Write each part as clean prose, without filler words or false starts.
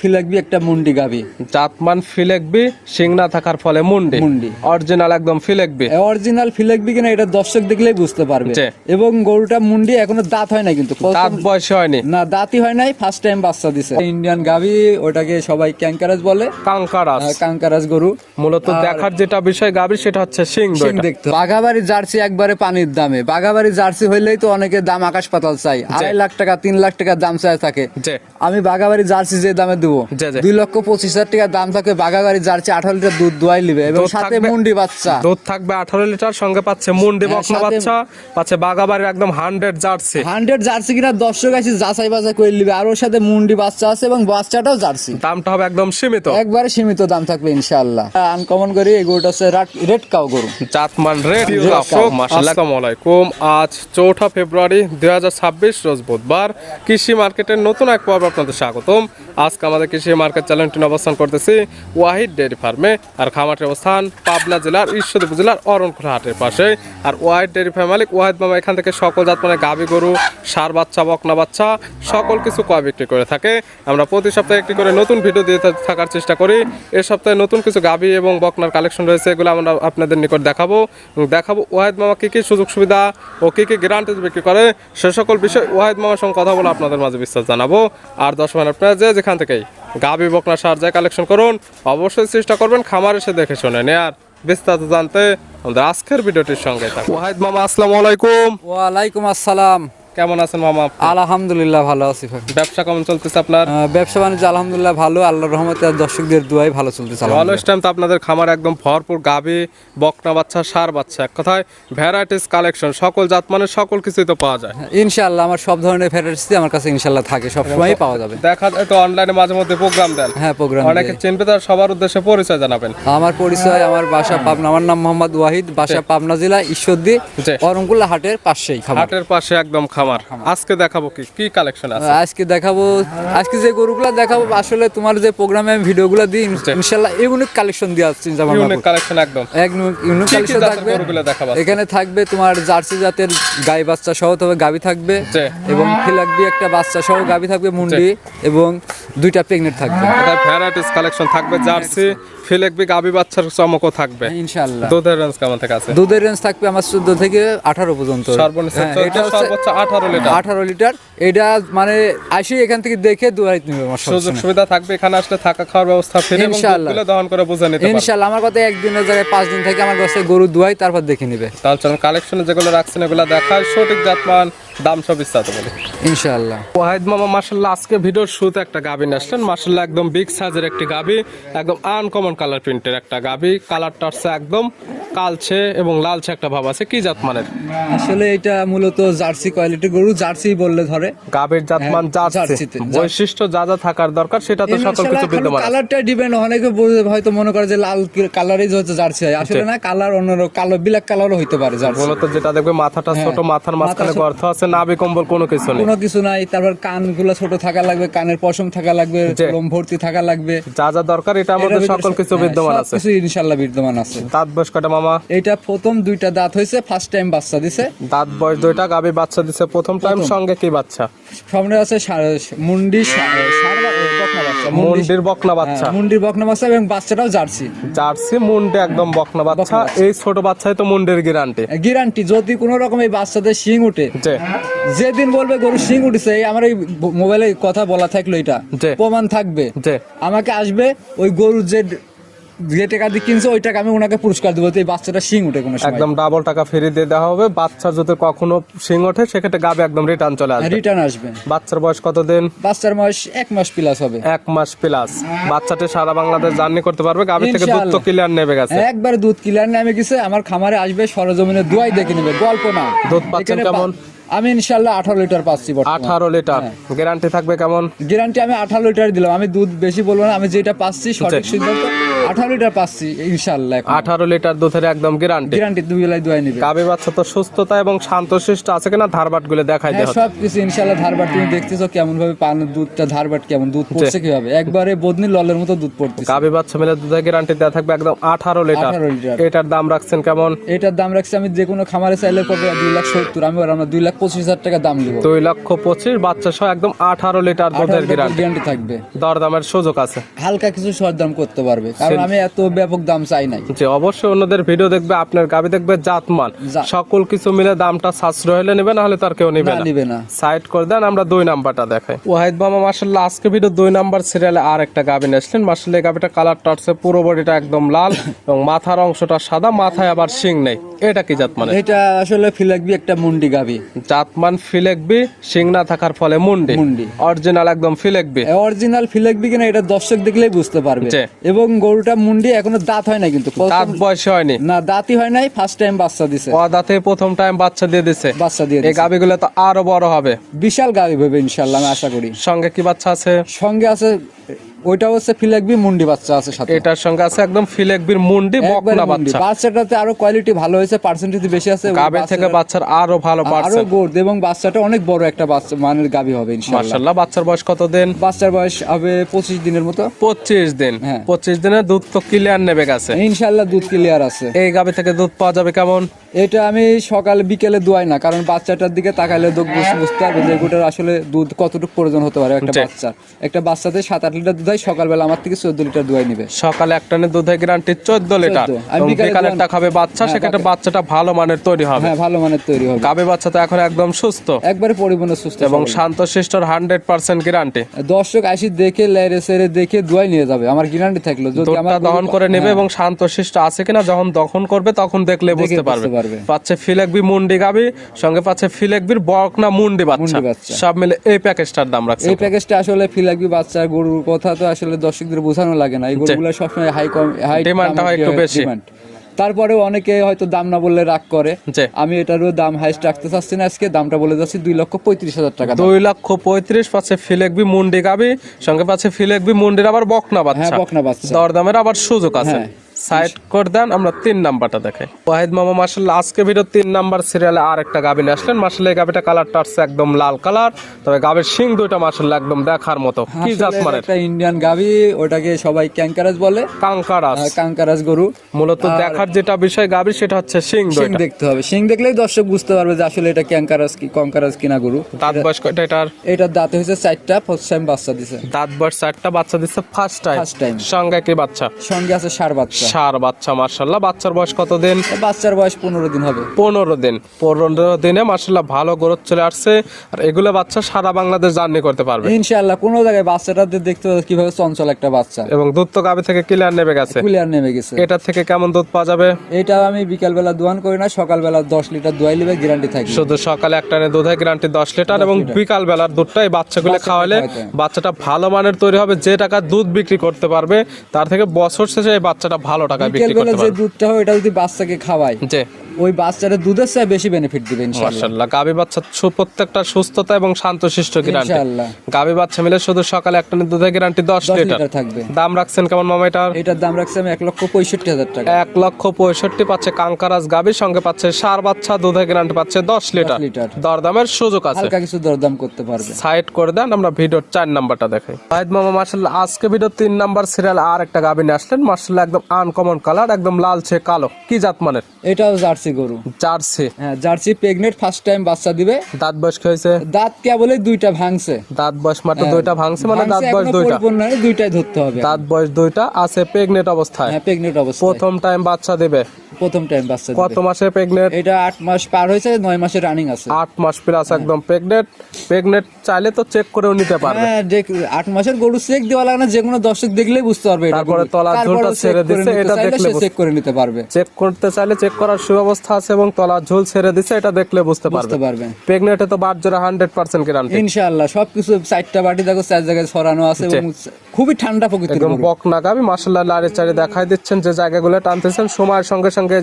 ফিলাকবি একটা মুন্ডি গাবি। জাতমান ফিলেকবি, শিং না থাকার ফলে মুন্ডি। অরিজিনাল একদম ফিলেকবি। অরিজিনাল ফিলাকবি কিনা এটা দর্শক দেখলেই বুঝতে পারবে। এবং গরুটা মুন্ডি, এখনো দাঁত হয় না, কিন্তু দাঁত বয়স হয়নি, না দাঁতই হয় নাই, ফার্স্ট টাইম বাচ্চা দিছে। ইন্ডিয়ান গাবি, ওটাকে সবাই ক্যাঙ্কারাজ বলে। কাঙ্কারাজ গরু। মূলত দেখার যেটা বিষয় গাবি সেটা হচ্ছে শিং দেখতে। বাঘাবাড়ি জার্সি একবারে পানির দামে। বাঘাবাড়ি জার্সি হইলেই তো অনেকে দাম আকাশ পাতাল চাই, 2.5 লাখ টাকা 3 লাখ টাকা দাম চাই থাকে। আমি বাঘাবাড়ি জার্সি যে দামে দেবো 2,25,000 টাকা দাম থাকে। বাঘাবাড়ি জার্সি 18 লিটার দুধ দোয়াই নিবে এবং সাথে মুন্ডি বাচ্চা। দুধ থাকবে 18 লিটার, সঙ্গে পাচ্ছে মুন্ডি বকনা বাচ্চা, পাচ্ছে বাঘাবাড়ির একদম 100 জার্সি কিনা দর্শক আছে যাচাই বাছাই করে নিবে। আর ওর সাথে মুন্ডি বাচ্চা আছে এবং বাচ্চাটাও জার্সি। দামটা হবে একদম সীমিত, একবারে সীমিত দাম থাকবে ইনশাআল্লাহ। আনকমন করি এই গরুটা হচ্ছে রেড কাউ গরু, জাতমান রেড কাউ। মাশাআল্লাহ। আসসালামু আলাইকুম। আজ 4 ফেব্রুয়ারি 2026 রোজ বুধবার। কৃষি মার্কেটের নতুন এক পর্ব আপনাদের স্বাগতম। আজকে আমাদের কৃষি মার্কেট চ্যানেলটি অবস্থান করতেছি ওয়াহিদ ডেয়ারি ফার্মে। আর খামারটির অবস্থান পাবনা জেলার ঈশ্বরদী উপজেলার অরণখোলা হাটের পাশে। আর ওয়াহিদ ডেয়ারি ফার্ম মালিক ওয়াহিদ মামা এখান থেকে সকল জাত মানে গাভী গরু, ষাঁড় বাচ্চা, বকনা বাচ্চা সকল কিছু ক্রয় বিক্রি করে থাকে। আমরা প্রতি সপ্তাহে একটি করে নতুন ভিডিও দিয়ে থাকার চেষ্টা করি। এই সপ্তাহে নতুন কিছু গাভী এবং বকনার কালেকশন রয়েছে, এগুলো আমরা আপনাদের নিকট দেখাবো ওয়াহিদ মামা কি কি সুযোগ সুবিধা ও কি কি গ্যারান্টি বিক্রি করে, সে সকল বিষয় ওয়াহিদ মামার সঙ্গে কথা বলে আপনাদের মাঝে বিস্তার জানাবো। আর দর্শক আপনারা যেখান থেকেই গাভী বকনা ষাঁড় যায় কালেকশন করুন, অবশ্যই চেষ্টা করবেন খামার এসে দেখে শুনে আর বিস্তারিত জানতে আমাদের আজকের ভিডিওটির সঙ্গে থাকুন। ওয়াহিদ মামা আসসালামু আলাইকুম। ওয়ালাইকুম আসসালাম। কেমন আছেন মামা? আলহামদুলিল্লাহ ভালো আছি। ব্যবসা কেমন চলতেছে আপনার? ব্যবসা বাণিজ্য আলহামদুলিল্লাহ ভালো, আল্লাহর রহমতে আর দর্শকদের দোয়ায় ভালো চলতেছে। অলওয়েজ টাইম তো আপনাদের খামার একদম ভরপুর গাভী, বকনা বাচ্চা, ষাঁড় বাচ্চা, এক কথায় ভ্যারাইটিস কালেকশন, সকল জাত মানে সকল কিছুই তো পাওয়া যায় ইনশাআল্লাহ। আমার সব ধরনের ভ্যারাইটিস আমার কাছে ইনশাআল্লাহ থাকে, সব সময়ই পাওয়া যাবে। দেখা যায় তো অনলাইনে মাঝে মধ্যে প্রোগ্রাম দেন। হ্যাঁ, প্রোগ্রাম অনেকে চিনবে, তার সবার উদ্দেশ্যে পরিচয় জানাবেন। আমার পরিচয়, আমার বাসা পাবনা, আমার নাম মোহাম্মদ ওয়াহিদ, বাসা পাবনা জেলা ঈশ্বরদী অরণখোলা হাটের পাশেই। হাটের পাশে একদম খামার। আজকে দেখাবো কি কালেকশন আছে? আজকে যে গরুগুলা দেখাবো, আসলে তোমার যে প্রোগ্রামে আমি ভিডিওগুলো দিই ইনশাআল্লাহ ইউনিক কালেকশন দিয়ে আসছি। ইউনিক কালেকশন একদম ইউনিক কালেকশন থাকবে। এখানে থাকবে তোমার জার্সি জাতের গাই বাচ্চা সহ তবে গাভী থাকবে, এবং ফিলাকবি একটা বাচ্চা সহ গাভী থাকবে, মুন্ডি এবং 2টা প্রেগনেন্ট থাকবে। এটা ভ্যারাইটিস কালেকশন থাকবে। জার্সি, ফিলাকবি, গাভী বাচ্চার চমকও থাকবে ইনশাআল্লাহ। দুধের রেঞ্জ কেমন থেকে আছে? দুধের রেঞ্জ থাকবে আমার 14 থেকে 18 পর্যন্ত। সর্বনিম্ন সর্বোচ্চ 18 লিটার। 18 লিটার। এটা মানে আসি এখান থেকে দেখে দুয়াই নিবে। সুযোগ সুবিধা থাকবে এখানে আসলে, থাকা খাওয়ার ব্যবস্থা ফ্রি এবং দুধগুলো দহন করে বুঝে নিতে পারবে ইনশাআল্লাহ। আমার কথা একদিনের জায়গায় 5 দিন থেকে আমার কাছে গরু দুয়াই, তারপর দেখে নিবে। তাহলে চলুন কালেকশনে যেগুলো রাখছেন এগুলো দেখায়, সঠিক জাতমান, দাম সব বিস্তারিত বলি ইনশাআল্লাহ। ওয়াহিদ মামা মাশাআল্লাহ আজকে ভিডিওর শুরুতে একটা গাভী নিয়ে আসলেন। মাশাআল্লাহ একদম বিগ সাইজের একটি গাভী, একদম আনকমন কালার প্রিন্টের একটা গাভী। কালারটা হচ্ছে একদম কালচে এবং লালচে একটা ভাব আছে। কি জাত মানের? আসলে এটা মূলত জার্সি কোয়ালিটির গরু, জার্সি বললে ধরে। গাভীর জাতমান জার্সি, বৈশিষ্ট্য যা যা থাকার দরকার সেটা তো সকল কিছু বিদ্যমান। কালারটা ডিপেন্ড, অনেকে হয়তো মনে করে যে লাল কালারই হচ্ছে জার্সি হয়, আসলে না, কালার অন্যরকম, কালো ব্ল্যাক কালারও হইতে পারে জার্সি। মূলত যেটা দেখবে মাথাটা ছোট, মাথার মাঝখানে গর্ত আছে, নাভি কম্বল কোনো কিছু নাই। তারপর কানগুলো ছোট থাকা লাগবে, কানের পশম থাকা লাগবে, লোম ভর্তি থাকা লাগবে, যা যা দরকার এটার মধ্যে সকল কিছু বিদ্যমান আছে। কিছু ইনশাআল্লাহ বিদ্যমান আছে। দাঁত বয়স কয়টা মামা? এটা প্রথম 2টা দাঁত হইছে, ফার্স্ট টাইম বাচ্চা দিছে। দাঁত বয়স 2টা, গাভী বাচ্চা দিছে প্রথম টাইম। সঙ্গে কি বাচ্চা? সামনে আছে মুন্ডি মুন্ডির বকনা বাচ্চা, মুন্ডির বকনা বাচ্চা এবং বাচ্চাটাও জার্সি। জার্সি মুন্ডি একদম বকনা বাচ্চা। এই ছোট বাচ্চাই তো মুন্ডির গ্যারান্টি। যদি কোনো রকম এই বাচ্চাদের শিং উঠে, যেদিন বলবে গরু শিং উঠেছে, আমার এই মোবাইলে কথা বলা থাকলো, এটা প্রমাণ থাকবে, আমাকে আসবে ওই গরু যে টাকা দিয়ে কিনছে ওই টাকা আমি ওনাকে পুরস্কার দেবো। এই বাচ্চাটা শিং উঠে কোনো সময় একদম ডাবল টাকা ফ্রি দিয়ে দেওয়া হবে। বাচ্চা যদি কখনো শিং ওঠে সেক্ষেত্রে গাবে একদম রিটার্ন চলে আসবে। বাচ্চার বয়স কতদিন? বাচ্চার বয়স 1 মাস প্লাস হবে। 1 মাস প্লাস। বাচ্চাটি সারা বাংলাদেশ জার্নি করতে পারবে। গাবি থেকে দুধ তো ক্লিয়ার নেবে গেছে, একবার দুধ ক্লিয়ার নেমে গেছে। আমার খামারে আসবে, সরজমিনে দুয়াই দেখে নেবে, গল্প না। দুধ পাচ্ছেন কেমন? আমি ইনশাআল্লাহ 18 লিটার পাচ্ছি। 18 লিটার। গ্যারান্টি থাকবে কেমন? গ্যারান্টি আমি 18 লিটার দিলাম। আমি দুধ বেশি বলবো না, আমি যেটা পাচ্ছি সঠিক সিদ্ধান্ত 18 লিটার পাচ্ছি ইনশাআল্লাহ। 18 লিটার দুধের একদম গ্যারান্টি। গ্যারান্টি 2 বেলায় দোয়াই নেবে। গাভী বাচ্চা তো সুস্থতা এবং শান্তশিষ্ট আছে কিনা ধারবাট গুলো দেখাই হ্যাঁ দেয়। সবকিছু ইনশাআল্লাহ। ধারবাট তুমি দেখতেছো কেমন ভাবে পানের দুধটা, ধারবাট কেমন, দুধ পড়ছে কিভাবে, একবারে বদনি ললের মতো দুধ পড়তেছে। গাভী বাচ্চা মিলে দুধের গ্যারান্টি দেওয়া থাকবে একদম 18 লিটার। 18 লিটার। এটার দাম রাখছেন কেমন? এটার দাম রাখছি আমি যে কোনো খামারে চাইলে পড়বে 2,70,000, আমি আমরা 2,25,000 টাকা দাম দিব। 2,25,000 বাচ্চা সহ একদম 18 লিটার দুধের গ্যারান্টি থাকবে। দরদামের সুযোগ আছে, হালকা কিছু সরদাম করতে পারবে, কারণ আমি এত ব্যাপক দাম চাই নাই। যে অবশ্যই অন্যদের ভিডিও দেখবে, আপনার গাভী দেখবে জাতমান সকল কিছু মিলে দামটা সাশ্রয় হলে নেবে, না হলে তার কেউ নেবে না। নিবে না। সাইড করে দেন, আমরা 2 নাম্বারটা দেখাই। ওয়াহিদ মামা মাশাআল্লাহ আজকে ভিডিও 2 নাম্বার সিরিয়ালে আর একটা গাভী নিয়েছিলেন। মাশাআল্লাহ এই গাভীটা কালারটা হচ্ছে পুরো বডিটা একদম লাল এবং মাথার অংশটা সাদা, মাথায় আবার শিং নেই। এটা কি জাত মানে? এটা আসলে ফিলাকবি একটা মুন্ডি গাভী। জাতমান ফিলেকবি, শিং না থাকার ফলে মুন্ডি। অরিজিনাল একদম ফিলেকবি। অরিজিনাল ফিলাকবি কিনা এটা দর্শক দেখলেই বুঝতে পারবে। এবং গরুটা মুন্ডি, এখনো দাঁত হয় না, কিন্তু দাঁত বয়স হয়নি, না দাঁতই হয় নাই, ফার্স্ট টাইম বাচ্চা দিছে। দাঁতে প্রথম টাইম বাচ্চা দিয়ে দিছে। বাচ্চা দিয়ে এই গাভীগুলো তো আরো বড় হবে, বিশাল গাভী হবে ইনশাআল্লাহ, আমি আশা করি। সঙ্গে কি বাচ্চা আছে? সঙ্গে আছে ওইটা হচ্ছে ফিলাকবি মুন্ডি বাচ্চা আছে সাথে। এটার সঙ্গে আছে একদম ফিলেকবির মুন্ডি বকনা বাচ্চা। বাচ্চাটাতে আরো কোয়ালিটি ভালো হয়েছে, পার্সেন্টেজ বেশি আছে গাভী থেকে বাচ্চার আরো ভালো আরো পার্সেন্ট, গোর্দ, এবং বাচ্চাটা অনেক বড় একটা বাচ্চা মানের গাভী হবে ইনশাআল্লাহ। মাশাআল্লাহ। বাচ্চার বয়স কত দিন? বাচ্চার বয়স হবে 25 দিনের মতো। 25 দিন। হ্যাঁ। 25 দিনের দুধ তো ক্লিয়ার নেবে গেছে ইনশাআল্লাহ, দুধ ক্লিয়ার আছে। এই গাভী থেকে দুধ পাওয়া যাবে কেমন? এটা আমি সকালে বিকেলে দোয়াই না, কারণ বাচ্চাটার দিকে তাকাইলে বুঝতে পারবে যে এগুলোর আসলে দুধ কতটুকু প্রয়োজন হতে পারে একটা বাচ্চার। একটা বাচ্চাতে 7-8 লিটার দুধ হয়, সকালবেলা আমার থেকে 14 লিটার দোয়াই নেবে। সকালে এক টানে দুধের গ্যারান্টি 14 লিটার। আর বিকালেরটা খাবে বাচ্চা, সেক্ষেত্রে বাচ্চাটা ভালো মানের তৈরি হবে। হ্যাঁ, ভালো মানের তৈরি হবে। গাভী বাচ্চা তো এখন একদম সুস্থ, একবারে পরিপূর্ণ সুস্থ এবং শান্তশিষ্টর 100% গ্যারান্টি। দর্শক আসি দেখে লেরে সেরে দেখে দোয়াই নিয়ে যাবে, আমার গ্যারান্টি থাকলো। যদি আমার দহন করে নেবে এবং শান্তশিষ্ট আছে কিনা যখন দহন করবে তখন দেখলে বুঝতে পারবে। পাচ্ছে ফিলেকবি মুন্ডি গাভী, সঙ্গে পাচ্ছে ফিলেকবির বকনা মুন্ডি বাচ্চা, সব মিলে এই প্যাকেজটার দাম রাখছে। এই প্যাকেজটা আসলে ফিলাকবি বাচ্চা গরুর কথা তো আসলে দর্শকদের বোঝানো লাগে না। এই গরুগুলো সবসময় হাই ডিমান্ডটা হয় একটু বেশি। তারপরে অনেকে হয়তো দাম না বললে রাগ করে। আমি এটারও দাম হাইস্ট রাখতে চাচ্ছি না, আজকে দামটা বলে যাচ্ছি 2,35,000 টাকা। 2,35,000 পাচ্ছে ফিলেকবি মুন্ডি গাভী, সঙ্গে পাচ্ছে ফিলেকবি মুন্ডির আবার বকনা বাচ্চা। বকনা বাচ্চা, দরদামের আবার সুযোগ আছে। সাইড করে দেন, আমরা 3 নাম্বারটা দেখাই। ওয়াহিদ মামা মাশাআল্লাহ আজকে ভিডিও 3 নাম্বার সিরিয়ালে আর একটা গাভী নিয়ে আসলেন। মাশাআল্লাহ এই গাভীটা কালারটা আছে একদম লাল কালার, তবে গাভীর শিং দুইটা মাশাআল্লাহ একদম দেখার মতো। কি জাত মানে? একটা ইন্ডিয়ান গাভী, ওটাকে সবাই ক্যাঙ্কারাস বলে। কাঙ্কারাস গরু। মূলত দেখার যেটা বিষয় গাভীর, সেটা হচ্ছে শিং দুইটা দেখতে হবে। শিং দেখলেই দর্শক বুঝতে পারবে যে আসলে এটা ক্যাঙ্কারাস কি কঙ্কারাস কিনা গরু। দাঁত বয়স কয়টা এটার? এটার দাঁত হয়েছে 4টা, ফার্স্ট টাইম বাচ্চা দিছে। দাঁত বয়স 4টা, বাচ্চা দিছে ফার্স্ট টাইম। সঙ্গে কি বাচ্চা? সঙ্গে আছে ষাঁড় বাচ্চা। ষাঁড় বাচ্চা মাশাআল্লাহ। বাচ্চার বয়স কত দিন? বাচ্চার বয়স 15 দিন হবে। 15 দিন। 15 দিনে মাশাআল্লাহ ভালো গ্রোথ চলে আসছে। আর এগুলো বাচ্চা সারা বাংলাদেশ জার্নি করতে পারবে ইনশাআল্লাহ। কোন জায়গায় বাচ্চাটাতে দেখতে পাবে কিভাবে চঞ্চল একটা বাচ্চা, এবং দুধ তো গাভী থেকে ক্লিয়ার নেমে গেছে। এটা থেকে কেমন দুধ পাওয়া যাবে? এটা আমি বিকাল বেলা দোয়ান করি না, সকালবেলা 10 লিটার দোয়াই লিবে, গ্যারান্টি থাকবে। শুধু সকালে এক টানে দুধের গ্যারান্টি 10 লিটার, এবং বিকাল বেলার দুধটা এই বাচ্চাগুলো খাওয়ালে বাচ্চাটা ভালো মানের তৈরি হবে। যে টাকা দুধ বিক্রি করতে পারবে তার থেকে বছর শেষে এই বাচ্চাটা ভালো টাকায় বিক্রি করতে পারবে। যে দুধটা হয় এটা যদি বাচ্চাকে খাওয়ায়, ওই বাচ্চার দুধের চেয়ে বেশি বেনিফিট দিবে ইনশাআল্লাহ। গাভী বাচ্চা প্রত্যেকটা সুস্থতা এবং শান্তশিষ্ট গ্যারান্টি। গাভী বাচ্চা মিলে শুধু সকালে এক টানে দুধের গ্যারান্টি 10 লিটার থাকবে। দাম রাখছেন কেমন মামা এটার? এটার দাম রাখছি আমি 1,65,000 টাকা। 1,65,000 পাচ্ছে কাঙ্কারাস গাভী, সঙ্গে পাচ্ছে ষাঁড় বাচ্চা, দুধের গ্যারান্টি পাচ্ছে 10 লিটার। দরদামের সুযোগ আছে, হালকা কিছু দরদাম করতে পারবে। সাইড করে দেন, আমরা ভিডিওর 4 নাম্বারটা দেখাই। ওয়াহিদ মামা মাশাআল্লাহ আজকে ভিডিও 3 নাম্বার সিরিয়াল আর একটা গাভী নিয়ে আসলেন। মাশাআল্লাহ একদম আনকমন কালার, একদম লালচে কালো। কি জাত মানের? এটাও জার্সি গরু। জার্সি? হ্যাঁ, জার্সি প্রেগনেন্ট, ফার্স্ট টাইম বাচ্চা দিবে। দাঁত বয়স কি হয়েছে? দাঁত কেবলই 2টা ভাঙছে। দাঁত বয়স মাত্র 2টা ভাঙছে, মানে দাঁত বয়স 2টা। দুইটাই ধরতে হবে। দাঁত বয়স 2টা আছে, প্রেগনেন্ট অবস্থায়। হ্যাঁ, প্রেগনেন্ট অবস্থায়। প্রথম টাইম বাচ্চা দেবে। প্রথম টাইম বাচ্চা দিবে। কত মাসে প্রেগনেন্ট? এটা 8 মাস পার হয়েছে, 9 মাসে রানিং আছে। 8 মাস প্লাস একদম প্রেগনেন্ট চাইলে তো চেক করেও নিতে পারবে। হ্যাঁ, 8 মাসের গরু চেক দেওয়া লাগে না, যে কোনো দর্শক দেখলেই বুঝতে পারবে। তারপরে তলার ঝুলটা ছেড়ে দিছে, এটা দেখলে চেক করে নিতে পারবে। চেক করতে চাইলে চেক করার সুব্যবস্থা আছে, এবং তলার ঝুল ছেড়ে দিছে, এটা দেখলে বুঝতে পারবে। প্রেগনেন্টে তো বাট জোড়া 100% গ্যারান্টি ইনশাআল্লাহ। সবকিছু 4টা বাটি দেখো 4 জায়গায় ছড়ানো আছে, এবং খুবই ঠান্ডা প্রকৃতির গরু। বকনা গাভী মাশাআল্লাহ লারে চারে দেখাই দিচ্ছেন, যে জায়গাগুলো টানতেছেন সময়ের সঙ্গে সঙ্গে সঙ্গে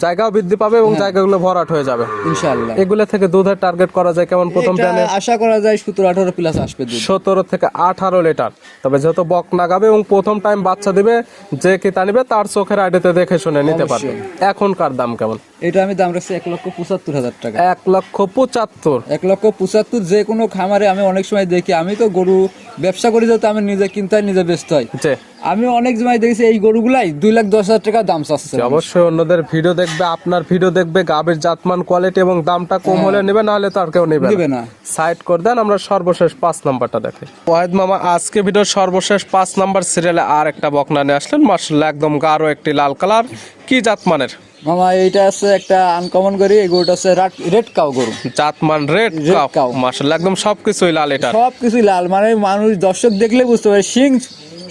জায়গাও বৃদ্ধি পাবে এবং জায়গাগুলো ভরাট হয়ে যাবে ইনশাআল্লাহ। এগুলো থেকে দুধের টার্গেট করা যায় কেমন প্রথম এটা টাইমে? আশা করা যায় 17-18 প্লাস আসবে দুধ। 17 থেকে 18 লিটার। তবে যেহেতু বক নাগাবে এবং প্রথম টাইম বাচ্চা দিবে, যে কিতা নিবে তার চোখের আইডিতে দেখে শুনে নিতে পারবে। এখনকার দাম কেমন? এটা আমি দাম রাখছি 1,75,000 টাকা। 1,75,000। 1,75,000 যে কোনো খামারে আমি অনেক সময় দেখি, আমি তো গরু ব্যবসা করি যেহেতু আমি নিজে কিনতে হয়, নিজে বেচতে হয়। জি। আমি অনেক সময় দেখেছি এই গরুগুলাই 2,10,000 টাকা দাম চাচ্ছে। অবশ্যই অন্যদের ভিডিও দেখবে, আপনার ভিডিও দেখবে, গাবের জাতমান কোয়ালিটি এবং দামটা কম হলে নেবে, না হলে তার কেউ নেবে না। সাইড করে দেন। আমরা সর্বশেষ 5 নাম্বারটা দেখি। ওয়াহিদ মামা আজকে ভিডিওর সর্বশেষ 5 নাম্বার সিরিয়ালে আর একটা বকনা নিয়ে আসলেন, মাশাআল্লাহ একদম গাঢ় একটি লাল কালার। কি জাতমানের মামা? এইটা আছে একটা আনকমন গরু, এই গরুটা আছে রেড কাউ গরু। জাতমান রেড কাউ, মাশাআল্লাহ একদম সবকিছুই লাল। এটা সবকিছুই লাল, মানে মানুষ দর্শক দেখলে বুঝতে পারে।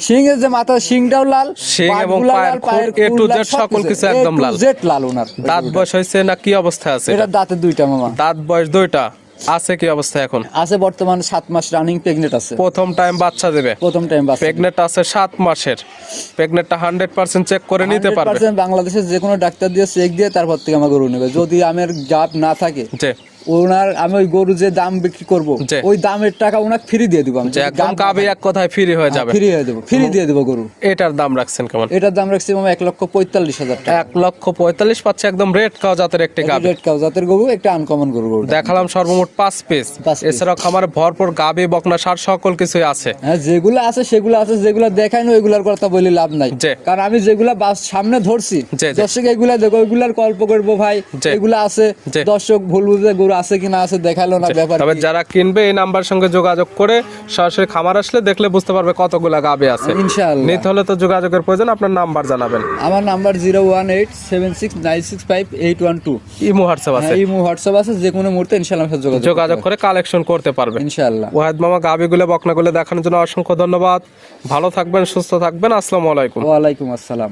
শিং এর যে মাথা, শিংটাও লাল, শিং এবং পায়ের এ টু জেড সকল কিছু একদম লাল। জেড লাল ওনার। দাঁত বয়স হয়েছে না কি অবস্থায় আছে? এটা দাঁতে 2টা মামা। দাঁত বয়স 2টা আছে, কি অবস্থায় এখন আছে? বর্তমান 7 মাস রানিং প্রেগনেন্ট আছে। প্রথম টাইম বাচ্চা দেবে। প্রথম টাইম বাচ্চা। প্রেগনেন্ট আছে 7 মাসের। প্রেগনেন্টটা 100% চেক করে নিতে পারবে। 100% বাংলাদেশের যে কোনো ডাক্তার দিয়ে চেক দিয়ে তারপর থেকে আমার গরু নেবে। যদি আমার গাব না থাকে, জি, আমি ওই গরু যে দাম বিক্রি করবো ওই দামের টাকা ওনাকে ফ্রি দিয়ে দিব। আমি একদম গাবে এক কথায় ফ্রি হয়ে যাবে। ফ্রি হয়ে দেবো, ফ্রি দিয়ে দেবো গরু। এটার দাম রাখছেন কেমন? এটার দাম রাখছি মামা 1,45,000 টাকা। 1,45,000 পাচ্ছে। একদম রেড কাউ জাতের একটি গাবে। রেড কাউ জাতের গরু, একটা আনকমন গরু। দেখালাম সর্বমোট 5 পিস। এছাড়াও খামারে ভরপুর গাবে, বকনা, ষাঁড় সকল কিছুই আছে। হ্যাঁ, যেগুলো আছে সেগুলো আছে, যেগুলো দেখাই না ওইগুলার কথা বলে লাভ নাই। কারণ আমি যেগুলা সামনে ধরছি, দর্শক এগুলা দেখো, ওইগুলার গল্প করবো ভাই, এগুলা আছে। দর্শক ভুল বুঝে গরু আছে কিনা আছে দেখালো না ব্যাপার। তবে যারা কিনবে এই নাম্বার সঙ্গে যোগাযোগ করে সরাসরি খামার আসলে দেখলে বুঝতে পারবে কতগুলা গাবে আছে। ইনশাআল্লাহ। নিতে হলে তো যোগাযোগের প্রয়োজন। আপনার নাম্বার জানাবেন। আমার নাম্বার 01876965812। ইমো হোয়াটসঅ্যাপ আছে? ইমো হোয়াটসঅ্যাপ আছে। যে কোনো মুহূর্তে ইনশাআল্লাহ যোগাযোগ করে কালেকশন করতে পারবে ইনশাআল্লাহ। ওয়াহিদ মামা গাবিগুলো, বকনাগুলো দেখানোর জন্য অসংখ্য ধন্যবাদ। ভালো থাকবেন, সুস্থ থাকবেন। আসসালামু আলাইকুম। ওয়া আলাইকুম আসসালাম।